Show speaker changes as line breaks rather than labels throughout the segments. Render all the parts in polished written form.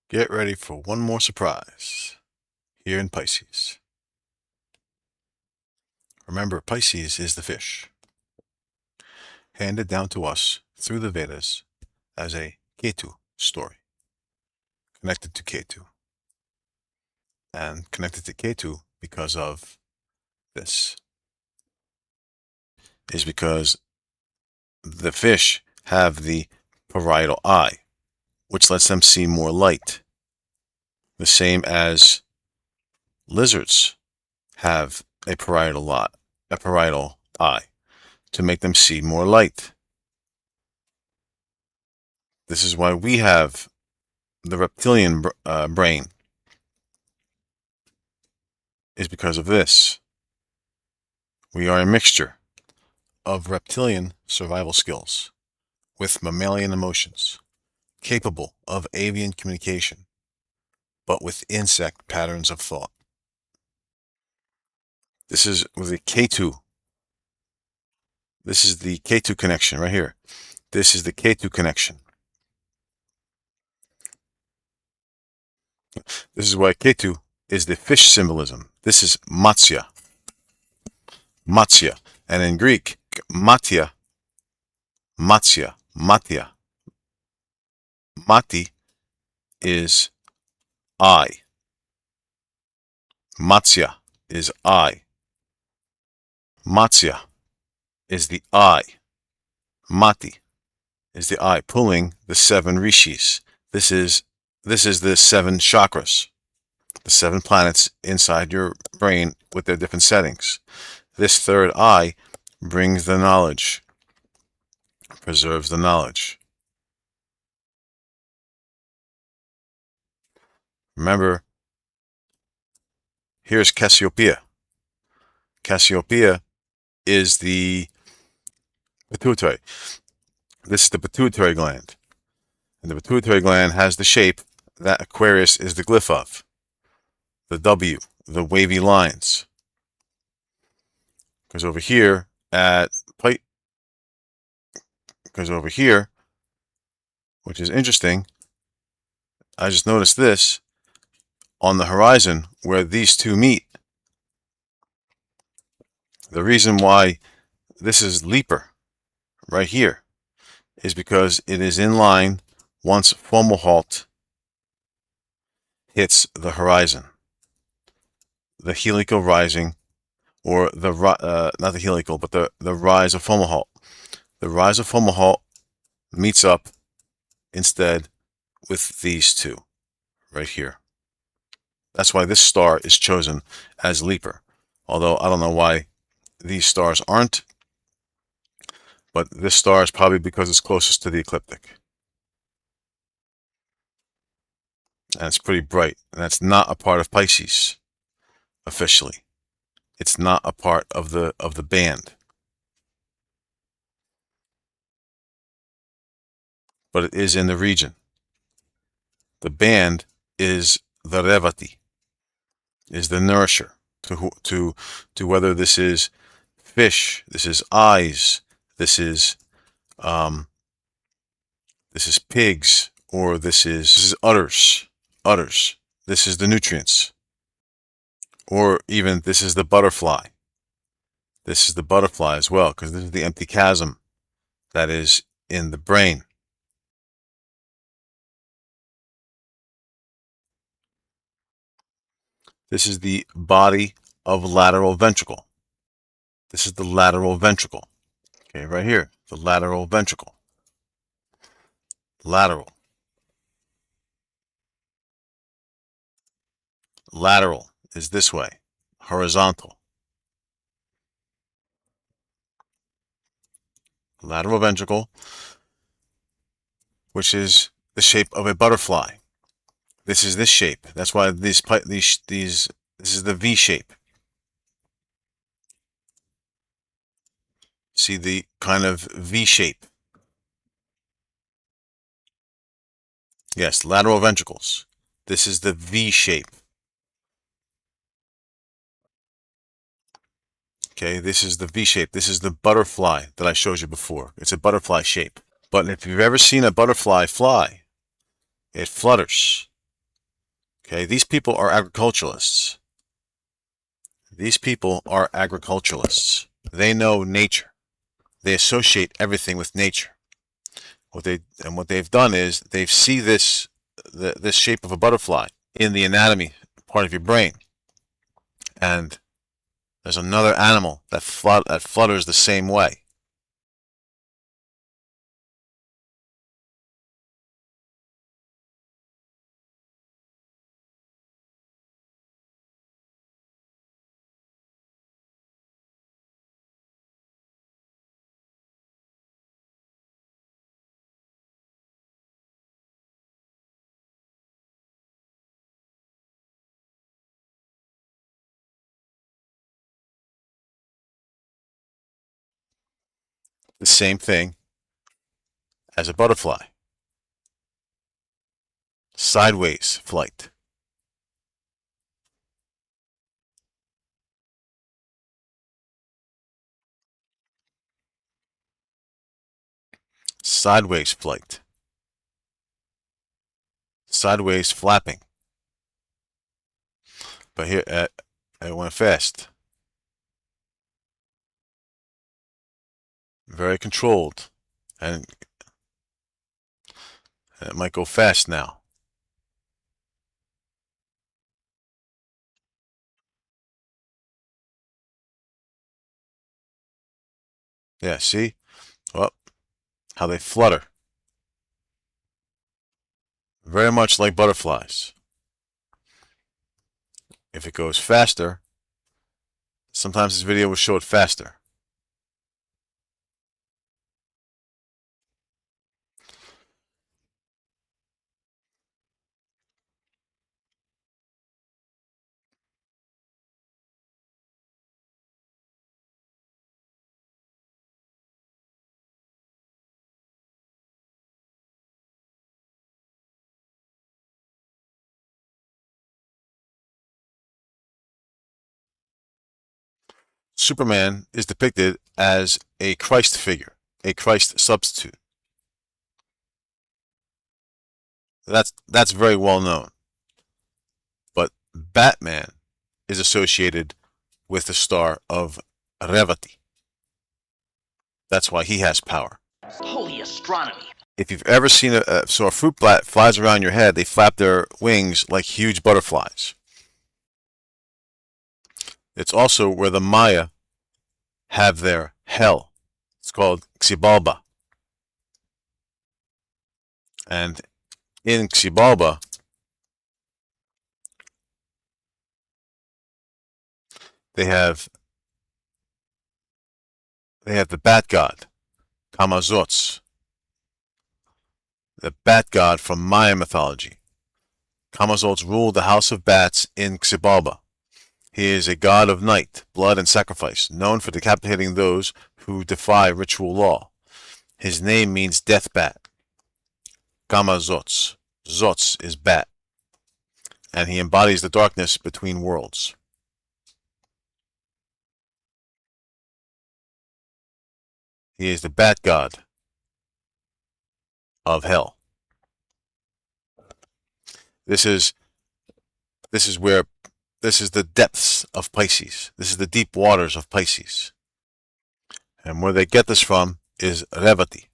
Get ready for one more surprise here in Pisces. Remember, Pisces is the fish, handed down to us through the Vedas as a Ketu story, connected to Ketu. And connected to Ketu because of this, is because the fish have the parietal eye, which lets them see more light. The same as lizards have a parietal eye to make them see more light. This is why we have the reptilian brain, is because of this. We are a mixture of reptilian survival skills with mammalian emotions, capable of avian communication, but with insect patterns of thought. This is with the K2. This is the K2 connection right here. This is the K2 connection. This is why Ketu is the fish symbolism. This is Matsya. Matsya. And in Greek, Matya. Matsya. Matya. Mati is I. Matsya is I. Matsya is the I. Mati is the I, pulling the 7 rishis. This is the 7 chakras, the 7 planets inside your brain with their different settings. This third eye brings the knowledge, preserves the knowledge. Remember, here's Cassiopeia. Cassiopeia is the pituitary. This is the pituitary gland. And the pituitary gland has the shape that Aquarius is the glyph of. The W, the wavy lines. Because over here which is interesting, I just noticed this on the horizon where these two meet. The reason why this is Leaper right here is because it is in line once Fomalhaut hits the horizon. The helical rising, or the not the helical, but the rise of Fomalhaut. The rise of Fomalhaut meets up instead with these two right here. That's why this star is chosen as Leaper. Although I don't know why these stars aren't, but this star is probably because it's closest to the ecliptic. And it's pretty bright. And that's not a part of Pisces, officially. It's not a part of the band. But it is in the region. The band is the Revati, is the nourisher, to whether this is fish, this is eyes, this is pigs, or this is udders. This is the nutrients. Or even this is the butterfly. This is the butterfly as well, because this is the empty chasm that is in the brain. This is the body of lateral ventricle. This is the lateral ventricle. Okay, right here, the lateral ventricle. Lateral. Lateral is this way. Horizontal. Lateral ventricle, which is the shape of a butterfly. This is this shape. That's why this is the V shape. See the kind of V shape. Yes, lateral ventricles. This is the V shape. Okay, this is the V shape. This is the butterfly that I showed you before. It's a butterfly shape. But if you've ever seen a butterfly fly, it flutters. Okay, these people are agriculturalists. These people are agriculturalists. They know nature. They associate everything with nature. What they've done is they've see this shape of a butterfly in the anatomy part of your brain, and there's another animal that flutters the same way. The same thing as a butterfly. Sideways flight. Sideways flight. Sideways flapping. But here, it went fast. Very controlled. And it might go fast now. Yeah, see? Well, how they flutter. Very much like butterflies. If it goes faster, sometimes this video will show it faster. Superman is depicted as a Christ figure, a Christ substitute. That's very well known. But Batman is associated with the star of Revati. That's why he has power.
Holy astronomy.
If you've ever seen a fruit bat flies around your head, they flap their wings like huge butterflies. It's also where the Maya have their hell. It's called Xibalba. And in Xibalba, they have the bat god, Kamazots, the bat god from Maya mythology. Kamazots ruled the house of bats in Xibalba. He is a god of night, blood, and sacrifice, known for decapitating those who defy ritual law. His name means death bat. Kamazots. Zots is bat. And he embodies the darkness between worlds. He is the bat god of hell. This is the depths of Pisces. This is the deep waters of Pisces. And where they get this from is Revati.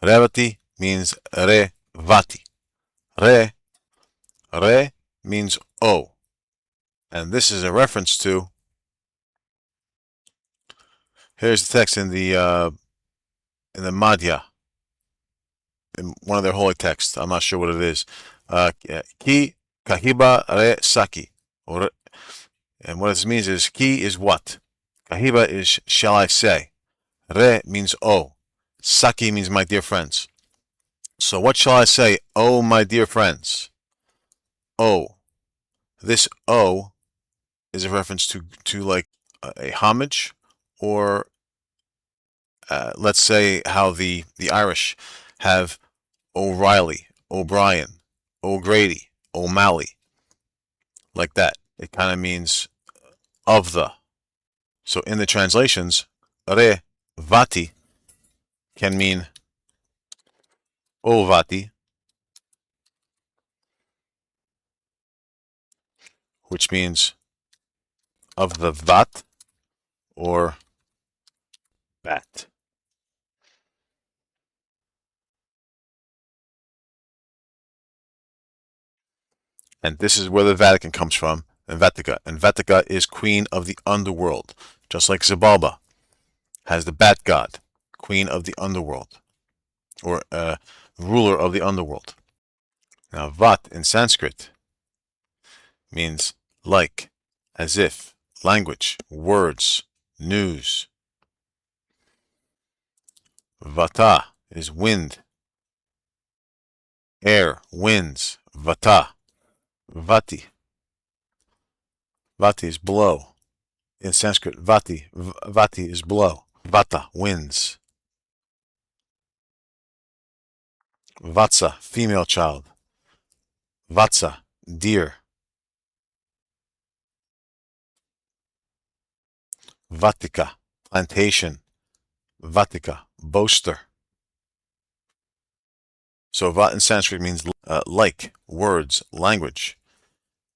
Revati means Re-Vati. Re means O. And this is a reference to, here's the text in the Madhya, in one of their holy texts. I'm not sure what it is. Ki kahiba re saki. And what this means is, ki is what? Kahiba is shall I say. Re means O. Saki means my dear friends. So what shall I say, oh my dear friends? O. This O is a reference to like a homage, or let's say how the Irish have O'Reilly, O'Brien, O'Grady, O'Malley, like that. It kind of means of the. So in the translations, re vati can mean o vati, which means of the vat or bat. And this is where the Vatican comes from, and Vatica. And Vatica is queen of the underworld, just like Xibalba has the bat god, queen of the underworld, or ruler of the underworld. Now, Vat in Sanskrit means like, as if, language, words, news. Vata is wind, air, winds. Vata. Vati. Vati is blow. In Sanskrit, Vati is blow. Vata, winds. Vatsa, female child. Vatsa, deer. Vatika, plantation. Vatika, boaster. So Vat in Sanskrit means like, words, language.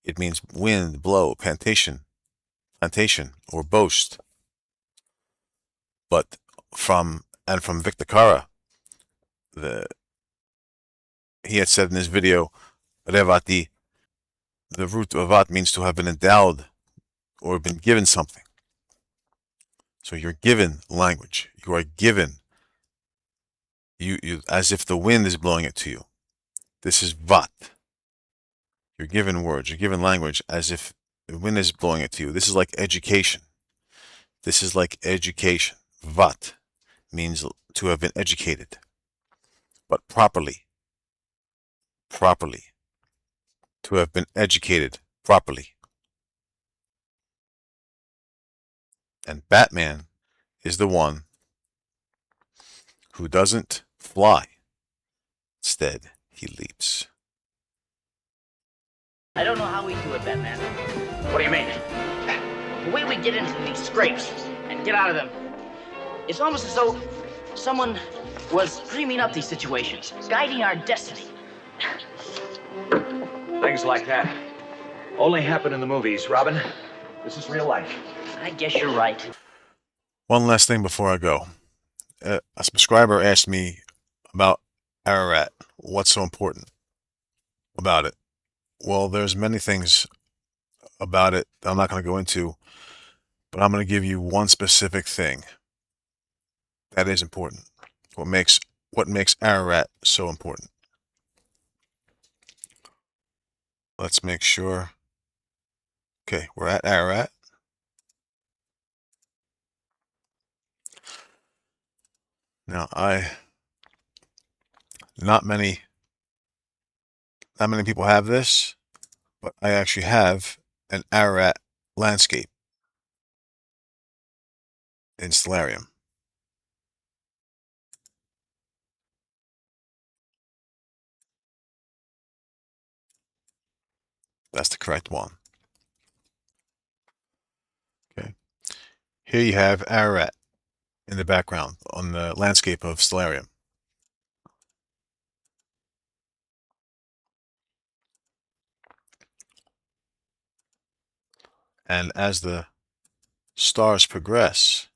It means wind, blow, plantation, or boast. But from Victakara, he had said in his video, Revati, the root of Vat means to have been endowed or been given something. So you're given language. You are given, you as if the wind is blowing it to you. This is Vat. You're given words, you're given language as if the wind is blowing it to you. This is like education. This is like education. Vat means to have been educated, but properly. Properly. To have been educated properly. And Batman is the one who doesn't fly. Instead, he leaps.
I don't know how we do it, Batman.
What do you mean?
The way we get into these scrapes and get out of them, it's almost as though someone was dreaming up these situations, guiding our destiny.
Things like that only happen in the movies, Robin. This is real life.
I guess you're right.
One last thing before I go. A subscriber asked me about Ararat. What's so important about it? Well, there's many things about it that I'm not going to go into, but I'm going to give you one specific thing that is important. What makes Ararat so important? Let's make sure. Okay, we're at Ararat. Now, not many people have this, but I actually have an Ararat landscape in Stellarium. That's the correct one. Okay. Here you have Ararat in the background on the landscape of Stellarium. And as the stars progress,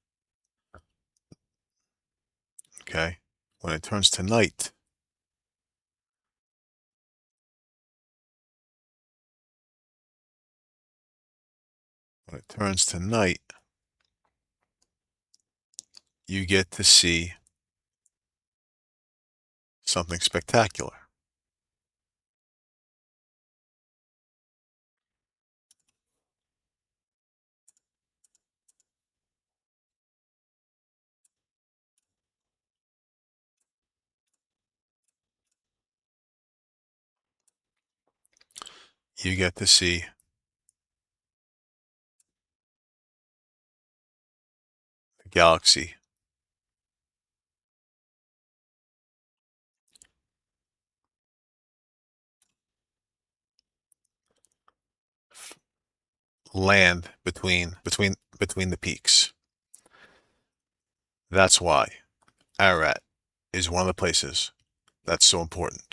okay, when it turns to night, you get to see something spectacular. You get to see the galaxy land between the peaks. That's why Ararat is one of the places that's so important.